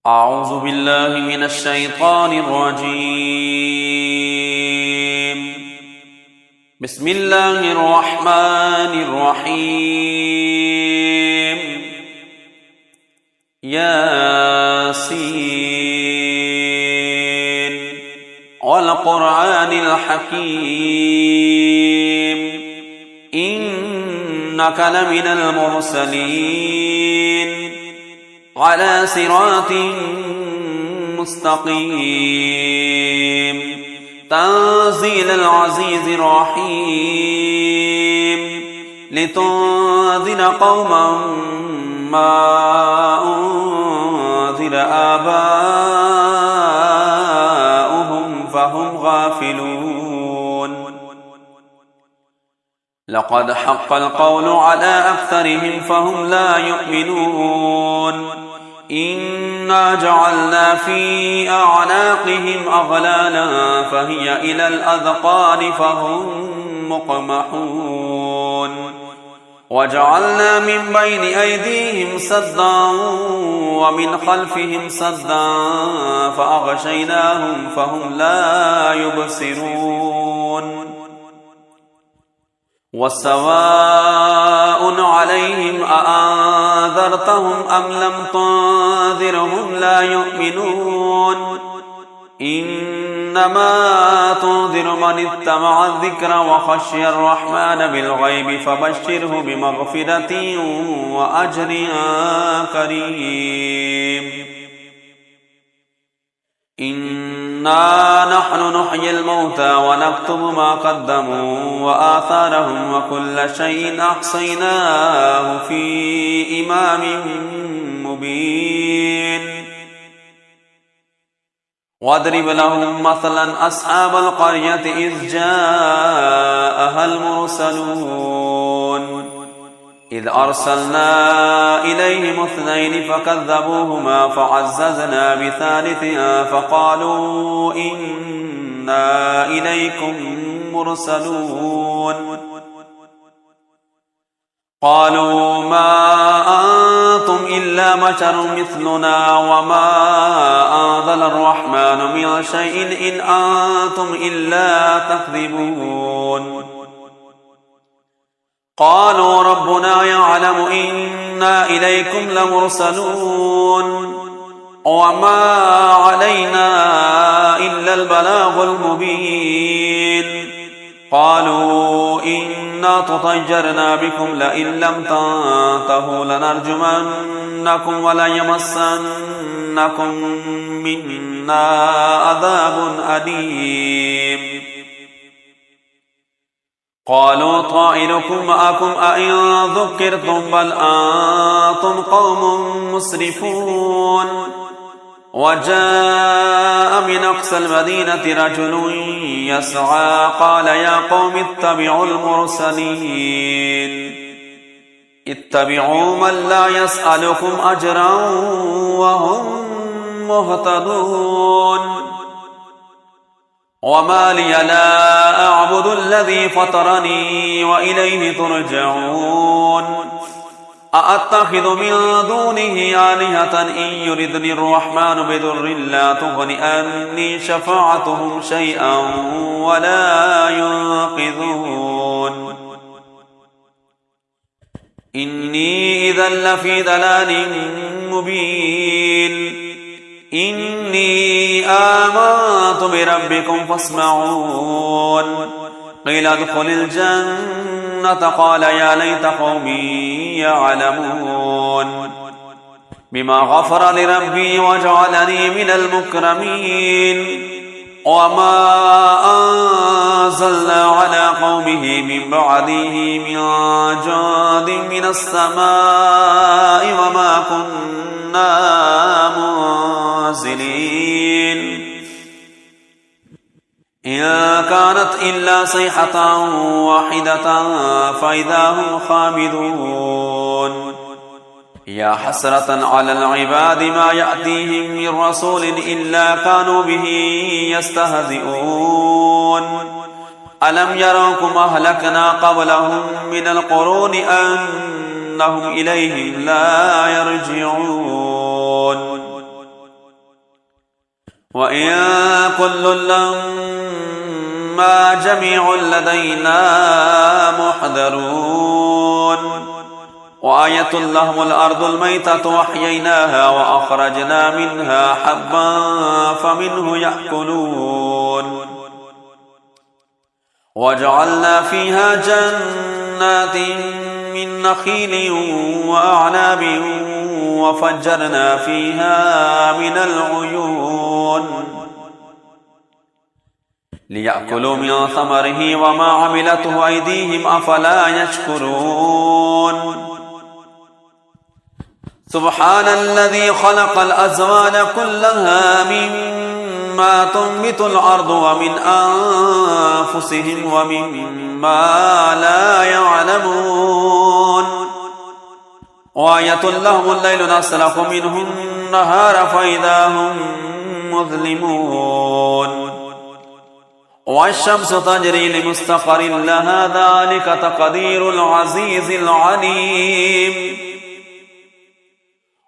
أعوذ بالله من الشيطان الرجيم. بسم الله الرحمن الرحيم. ياسين والقرآن الحكيم إنك لمن المرسلين على صراط مستقيم تنزيل العزيز الرحيم لتنذر قوما ما أنذر آباؤهم فهم غافلون. لقد حق القول على أكثرهم فهم لا يؤمنون. إنا جعلنا في أعناقهم أغلالا فهي إلى الأذقان فهم مقمحون. وجعلنا من بين أيديهم سدا ومن خلفهم سدا فأغشيناهم فهم لا يبصرون. وسواء عليهم أأنذرتهم أم لم تنذرهم لا يؤمنون. إنما تنذر من اتبع الذكر وخشي الرحمن بالغيب فبشره بمغفرة وأجر كريم. إنا نحن نحيي الموتى ونكتب ما قدموا وآثارهم وكل شيء أحصيناه في إمام مبين. واضرب لهم مثلا أصحاب القرية إذ جاءها المرسلون إذ أرسلنا إليهم اثنين فكذبوهما فعززنا بثالث فقالوا إنا إليكم مرسلون. قالوا ما أنتم إلا بشر مثلنا وما أنزل الرحمن من شيء إن أنتم إلا تكذبون. قالوا ربنا يعلم إنا إليكم لمرسلون وما علينا إلا البلاغ المبين. قالوا إنا تطيرنا بكم لئن لم تنتهوا لنرجمنكم وليمسنكم منا عذاب أليم. قالوا طائركم معكم أئن ذكرتم بل أنتم قوم مسرفون. وجاء من أقصى المدينة رجل يسعى قال يا قوم اتبعوا المرسلين اتبعوا من لا يسألكم أجرا وهم مهتدون. وما لي لا أعبد الذي فطرني وإليه ترجعون. أأتخذ من دونه آلهة إن يردني الرحمن بضر لا تغن عني شفاعتهم شيئا ولا ينقذون. إني إذا لفي ضلال مبين. إني آمنت بربكم فاسمعون. قيل ادخل الجنة قال يا ليت قومي يعلمون بما غفر لربي وجعلني من المكرمين. وما أنزلنا على قومه من بعده من جند من السماء وما كنا منزلين. إن كانت إلا صيحة واحدة فإذا هم خامدون. يا حسرة على العباد ما يأتيهم من رسول إلا كانوا به يستهزئون. ألم يروكم أهلكنا قبلهم من القرون أنهم إليهم لا يرجعون وإن كل لما جميع لدينا محضرون وآية لهم الأرض الميتة وأحييناها وأخرجنا منها حبا فمنه يأكلون وجعلنا فيها جنات من نخيل وأعناب وفجرنا فيها من العيون ليأكلوا من ثمره وما عملته أيديهم أفلا يشكرون سبحان الذي خلق الأزواج كلها مما تنبت الأرض ومن أنفسهم ومما لا يعلمون وآية لهم الليل نسلخ منه النهار فإذا هم مظلمون والشمس تجري لمستقر لها ذلك تقدير العزيز العليم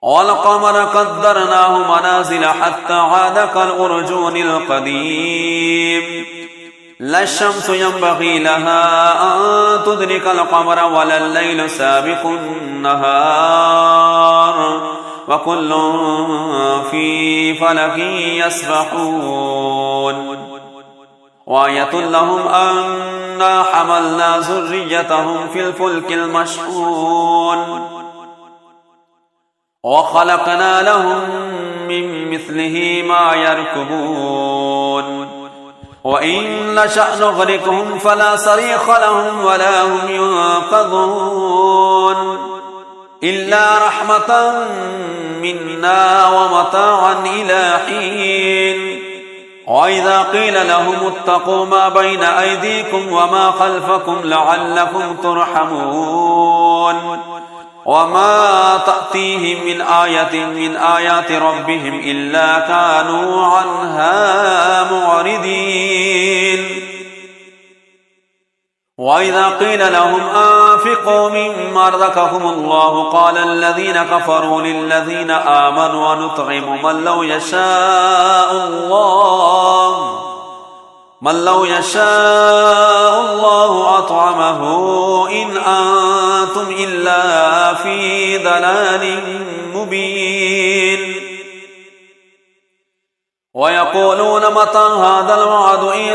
والقمر قدرناه منازل حتى عاد كالأرجون القديم لا الشمس ينبغي لها أن تدرك القمر ولا الليل سابق النهار وكل في فلك يسبحون وآية لهم أنا حملنا ذريتهم في الفلك المشحون وخلقنا لهم من مثله ما يركبون وإن نشأ نغرقهم فلا صريخ لهم ولا هم ينقذون إلا رحمة منا ومتاعا إلى حين وإذا قيل لهم اتقوا ما بين أيديكم وما خلفكم لعلكم ترحمون وما تأتيهم من آية من آيات ربهم إلا كانوا عنها معرضين وإذا قيل لهم أنفقوا مما رزقكم الله قال الذين كفروا للذين آمنوا ونطعم من لو يشاء الله أطعمه إن أنتم إلا في ضلال مبين ويقولون متى هذا الوعد إن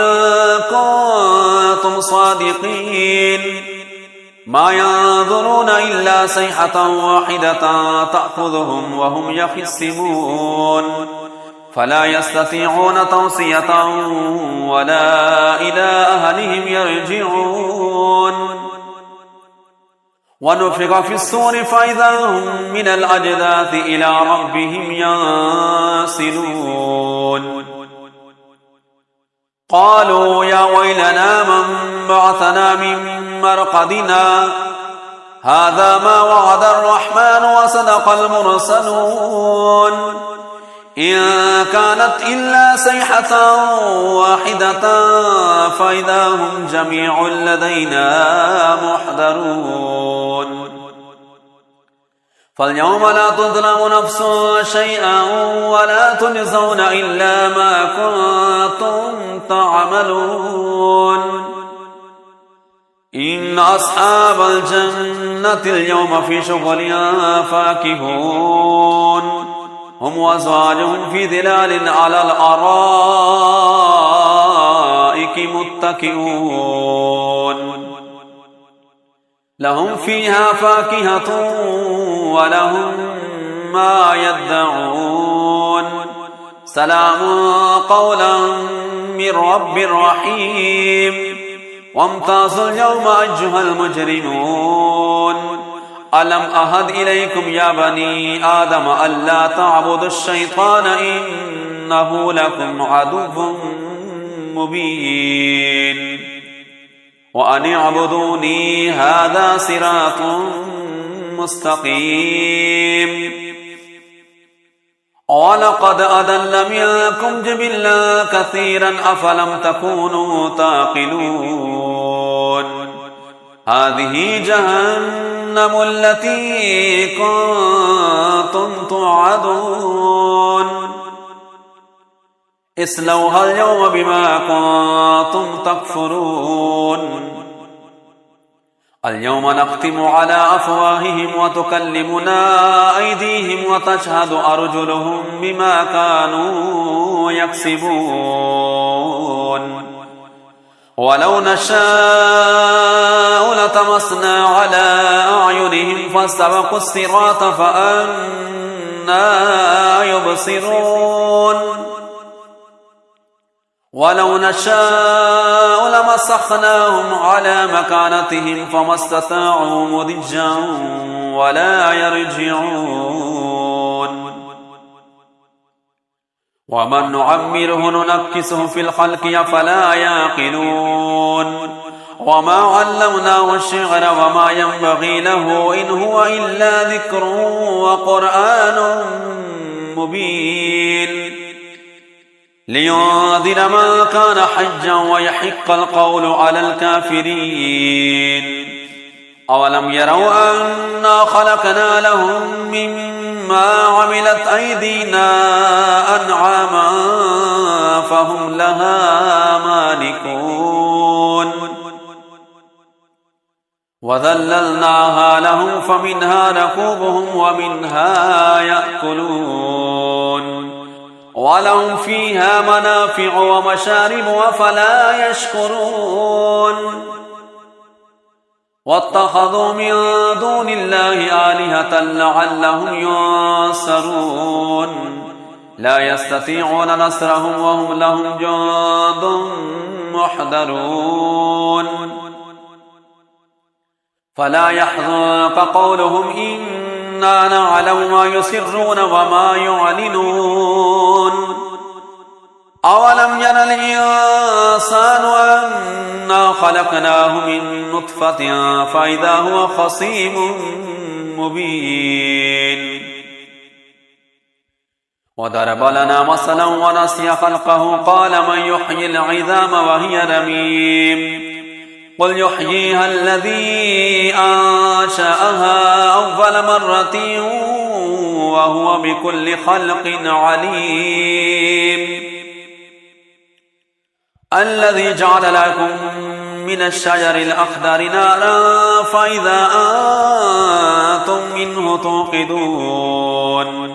كنتم صادقين ما ينظرون إلا صيحة واحدة تأخذهم وهم يخصمون فلا يستطيعون توصية ولا إلى أهلهم يرجعون ونفخ في الصور فإذا هم من الأجداث إلى ربهم ينسلون قالوا يا ويلنا من بعثنا من مرقدنا هذا ما وعد الرحمن وصدق المرسلون إن كانت إلا صيحة واحدة فإذا هم جميع لدينا محضرون فاليوم لا تظلم نفس شيئا ولا تجزون إلا ما كنتم تعملون إن أصحاب الجنة اليوم في شغل فاكهون هم وأزواجهم في ظلال على الأرائك متكئون لهم فيها فاكهة ولهم ما يدعون سلام قولا من رب رحيم وامتازوا اليوم أيها المجرمون ألم أهد إليكم يا بني آدم ألا تعبدوا الشيطان إنه لكم عدو مبين وأن اعبدوني هذا صراط مستقيم ولقد أضل منكم جبلا كثيرا أفلم تكونوا تعقلون هذه جهنم التي كنتم توعدون اصلوها اليوم بما كنتم تكفرون اليوم نختم على أفواههم وتكلمنا أيديهم وتشهد أرجلهم بما كانوا يكسبون ولو نشاء لطمسنا على أعينهم فاستبقوا الصراط فأنى يبصرون ولو نشاء لمسخناهم على مكانتهم فما استطاعوا مضجا ولا يرجعون ومن نعمره ننكسه في الخلق أفلا يعقلون وما علمناه الشعر وما ينبغي له إن هو إلا ذكر وقرآن مبين لينذر من كان حجا ويحق القول على الكافرين أولم يروا أنا خلقنا لهم مما عملت أيدينا أنعاما فهم لها مالكون وذللناها لهم فمنها ركوبهم ومنها يأكلون ولهم فيها منافع ومشارب أفلا يشكرون واتخذوا من دون الله آلهة لعلهم ينصرون لا يستطيعون نصرهم وهم لهم جند محضرون فلا يحزنك قولهم إنا نعلم ما يسرون وما يعلنون أولم ير الإنسان أنا خلقناه من نطفة فإذا هو خصيم مبين وضرب لنا مثلا ونسي خلقه قال من يحيي العظام وهي رميم قل يحييها الذي أنشأها أول مرة وهو بكل خلق عليم الذي جعل لكم من الشجر الأخضر نارا فإذا أنتم منه توقدون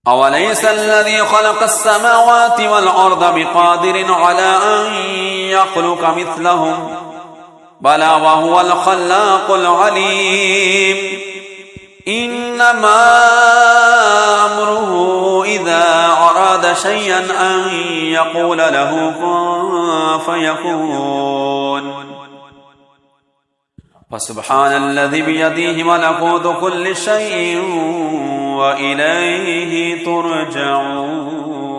أوليس الذي خلق السماوات والأرض بقادر على أن يخلق مثلهم بلى وهو الخلاق العليم إنما أمره إذا أراد شيئا أن يقول له كن فيكون فسبحان الذي بيده ملكوت كل شيء وإليه ترجعون